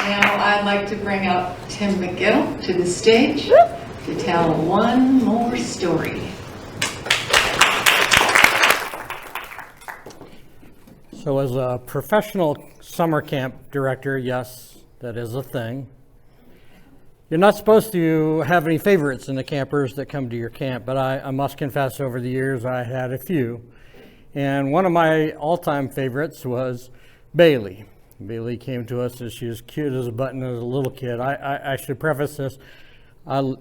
Now I'd like to bring up Tim Magill to the stage to tell one more story. So as a professional summer camp director, yes, that is a thing. You're not supposed to have any favorites in the campers that come to your camp, but I must confess over the years I had a few. And one of my all-time favorites was Bailey. Bailey came to us as she was cute as a button as a little kid. I should preface this. I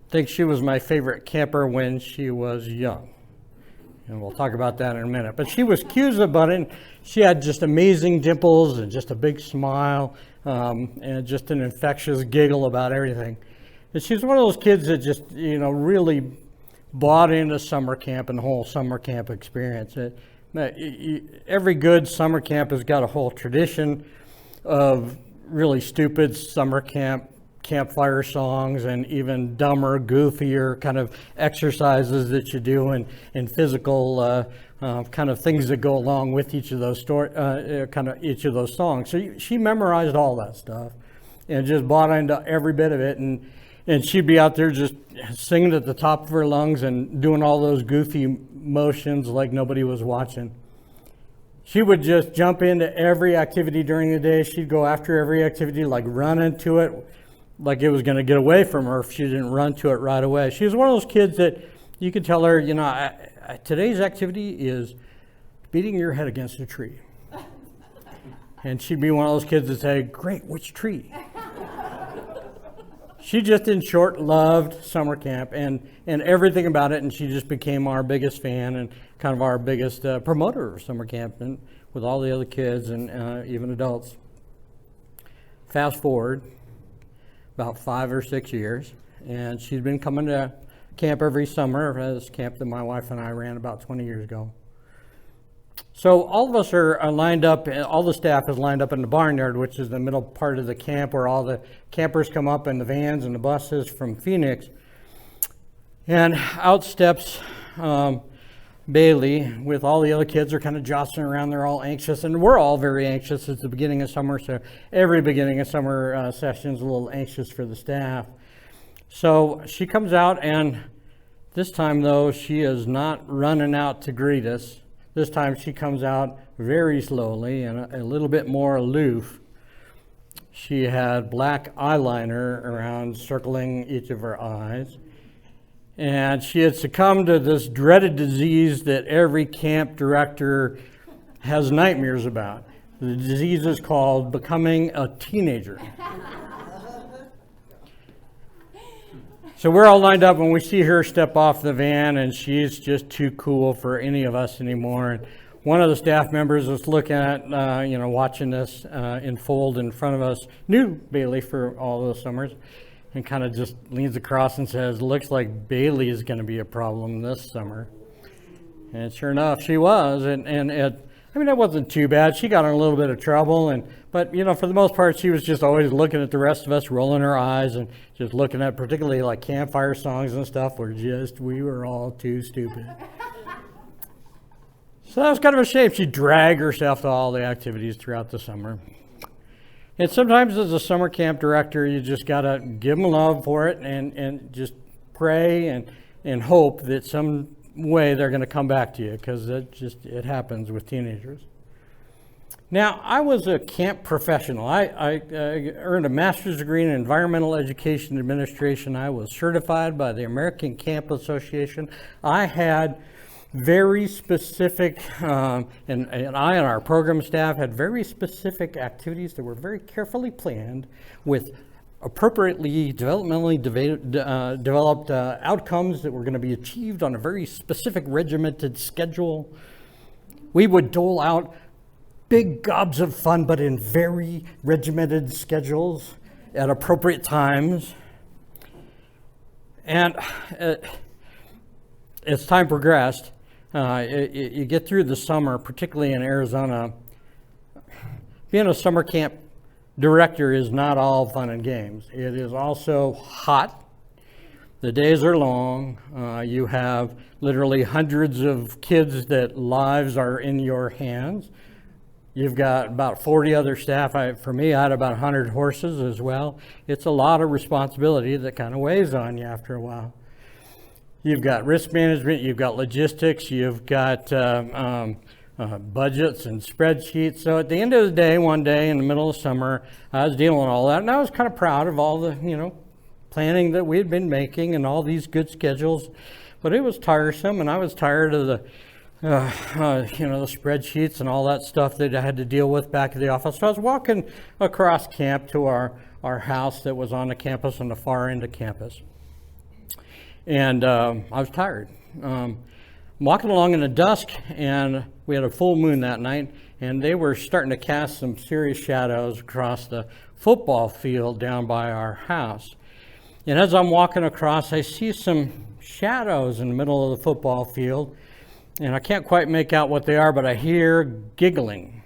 think she was my favorite camper when she was young. And we'll talk about that in a minute. But she was cute as a button. She had just amazing dimples and just a big smile and just an infectious giggle about everything. And she's one of those kids that just, really bought into summer camp and the whole summer camp experience. Every good summer camp has got a whole tradition of really stupid summer campfire songs and even dumber, goofier kind of exercises that you do and physical kind of things that go along with each of those each of those songs. So she memorized all that stuff and just bought into every bit of it. And she'd be out there just singing at the top of her lungs and doing all those goofy motions like nobody was watching. She would just jump into every activity during the day. She'd go after every activity, like run into it, like it was going to get away from her if she didn't run to it right away. She was one of those kids that you could tell her, today's activity is beating your head against a tree. And she'd be one of those kids that say, great, which tree? She just, in short, loved summer camp and everything about it, and she just became our biggest fan and kind of our biggest promoter of summer camp and with all the other kids and even adults. Fast forward about 5 or 6 years, and she's been coming to camp every summer, this camp that my wife and I ran about 20 years ago. So all of us are lined up, all the staff is lined up in the barnyard, which is the middle part of the camp where all the campers come up in the vans and the buses from Phoenix. And out steps Bailey with all the other kids are kind of jostling around. They're all anxious, and we're all very anxious. It's the beginning of summer, so every beginning of summer session is a little anxious for the staff. So she comes out, and this time, though, she is not running out to greet us. This time she comes out very slowly and a little bit more aloof. She had black eyeliner around circling each of her eyes. And she had succumbed to this dreaded disease that every camp director has nightmares about. The disease is called becoming a teenager. So we're all lined up and we see her step off the van, and she's just too cool for any of us anymore. And one of the staff members was looking at, watching this unfold in front of us, knew Bailey for all those summers, and kind of just leans across and says, looks like Bailey is going to be a problem this summer. And sure enough, she was. That wasn't too bad. She got in a little bit of trouble, but for the most part, she was just always looking at the rest of us, rolling her eyes, and just looking at particularly like campfire songs and stuff. We were all too stupid. So that was kind of a shame. She dragged herself to all the activities throughout the summer. And sometimes as a summer camp director, you just got to give them love for it and just pray and hope that some way they're going to come back to you, because it happens with teenagers. Now, I was a camp professional. I earned a master's degree in environmental education administration. I was certified by the American Camp Association. I had very specific, and I and our program staff had very specific activities that were very carefully planned with appropriately developmentally developed outcomes that were going to be achieved on a very specific regimented schedule. We would dole out big gobs of fun, but in very regimented schedules at appropriate times. And as time progressed, you get through the summer, particularly in Arizona. Being a summer camp director is not all fun and games. It is also hot. The days are long. You have literally hundreds of kids that lives are in your hands. You've got about 40 other staff. For me, I had about 100 horses as well. It's a lot of responsibility that kind of weighs on you after a while. You've got risk management, you've got logistics, you've got budgets and spreadsheets. So at the end of the day, one day in the middle of summer, I was dealing with all that, and I was kind of proud of all the, planning that we had been making and all these good schedules. But it was tiresome, and I was tired of the spreadsheets and all that stuff that I had to deal with back at the office. So I was walking across camp to our house that was on the campus, on the far end of campus. And I was tired. I'm walking along in the dusk, and we had a full moon that night, and they were starting to cast some serious shadows across the football field down by our house. And as I'm walking across, I see some shadows in the middle of the football field, and I can't quite make out what they are, but I hear giggling.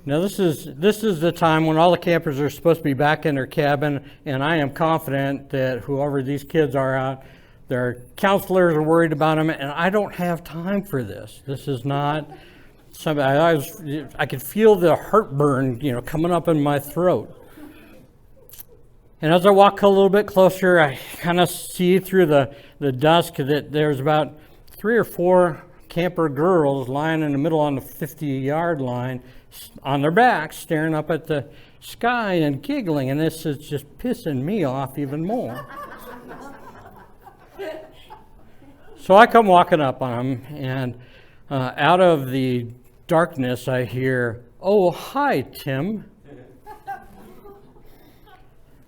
Now this is the time when all the campers are supposed to be back in their cabin, and I am confident that whoever these kids are out, their counselors are worried about them, and I don't have time for this. This is not something, I could feel the heartburn, coming up in my throat. And as I walk a little bit closer, I kind of see through the dusk that there's about 3 or 4 camper girls lying in the middle on the 50-yard line on their backs, staring up at the sky and giggling, and this is just pissing me off even more. So I come walking up on them, and out of the darkness I hear, "Oh, hi, Tim."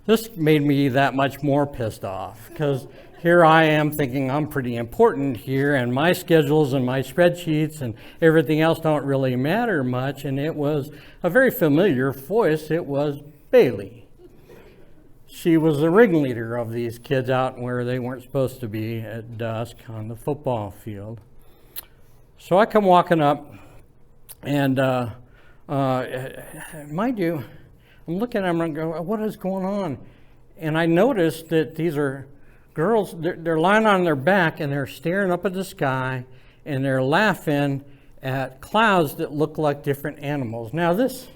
This made me that much more pissed off, because here I am thinking I'm pretty important here, and my schedules and my spreadsheets and everything else don't really matter much, and it was a very familiar voice. It was Bailey. She was the ringleader of these kids out where they weren't supposed to be at dusk on the football field. So I come walking up, and mind you, I'm looking at them and I go, what is going on? And I noticed that these are girls, they're lying on their back and they're staring up at the sky and they're laughing at clouds that look like different animals. Now this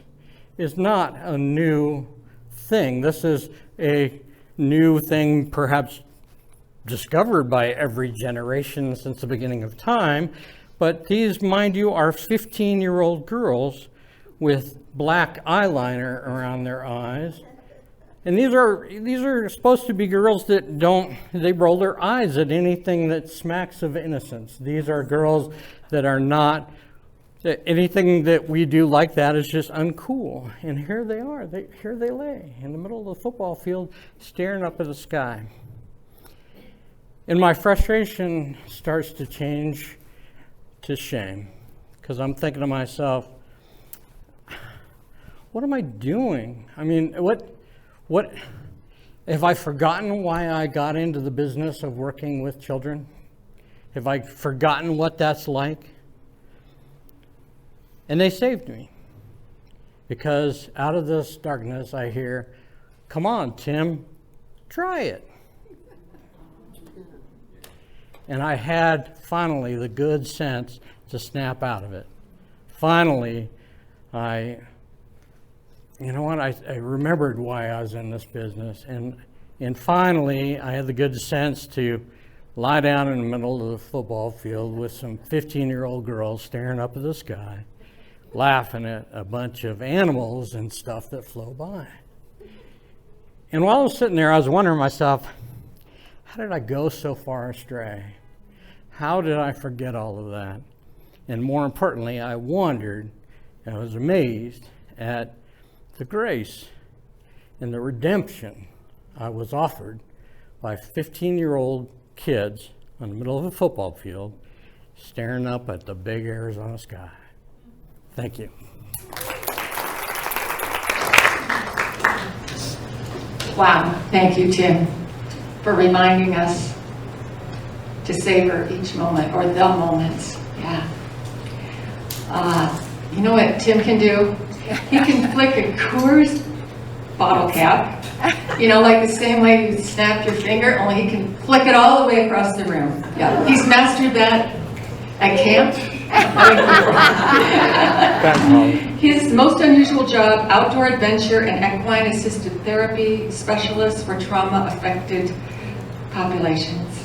is not a new thing. This is a new thing perhaps discovered by every generation since the beginning of time. But these, mind you, are 15-year-old girls with black eyeliner around their eyes. And these are supposed to be girls that they roll their eyes at anything that smacks of innocence. These are girls that are not, anything that we do like that is just uncool. And here they are, here they lay in the middle of the football field staring up at the sky. And my frustration starts to change to shame, because I'm thinking to myself, what am I doing? I mean, what have I forgotten why I got into the business of working with children? Have I forgotten what that's like? And they saved me, because out of this darkness I hear, "Come on, Tim, try it." And I had finally the good sense to snap out of it. Finally, I remembered why I was in this business, and finally I had the good sense to lie down in the middle of the football field with some 15-year-old girls staring up at the sky, laughing at a bunch of animals and stuff that flow by. And while I was sitting there, I was wondering to myself, how did I go so far astray? How did I forget all of that? And more importantly, I wondered, and I was amazed at the grace and the redemption I was offered by 15-year-old kids in the middle of a football field staring up at the big Arizona sky. Thank you. Wow, thank you, Tim, for reminding us to savor each moment, or the moments. Yeah. You know what Tim can do? He can flick a Coors bottle cap, like the same way you snap your finger, only he can flick it all the way across the room. Yeah, he's mastered that at camp, That's all. His most unusual job, outdoor adventure and equine assisted therapy specialist for trauma affected populations.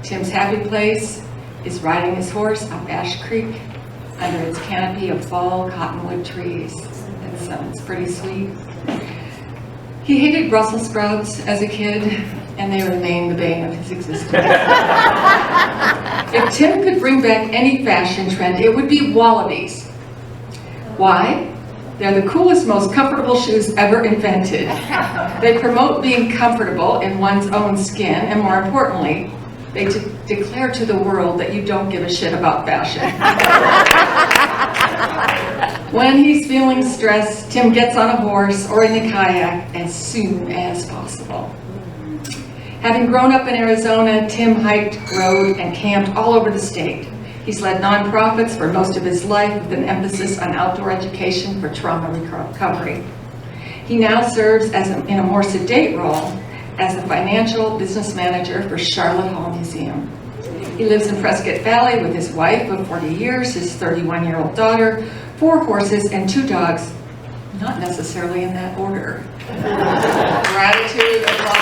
Tim's happy place is riding his horse up Ash Creek under its canopy of fall cottonwood trees. That sounds pretty sweet. He hated Brussels sprouts as a kid, and they remain the bane of his existence. If Tim could bring back any fashion trend, it would be wallabies. Why? They're the coolest, most comfortable shoes ever invented. They promote being comfortable in one's own skin, and more importantly, they declare to the world that you don't give a shit about fashion. When he's feeling stressed, Tim gets on a horse or in a kayak as soon as possible. Having grown up in Arizona, Tim hiked, rode, and camped all over the state. He's led nonprofits for most of his life with an emphasis on outdoor education for trauma recovery. He now serves in a more sedate role as the financial business manager for Charlotte Hall Museum. He lives in Prescott Valley with his wife of 40 years, his 31-year-old daughter, 4 horses, and 2 dogs, not necessarily in that order. Gratitude, applause.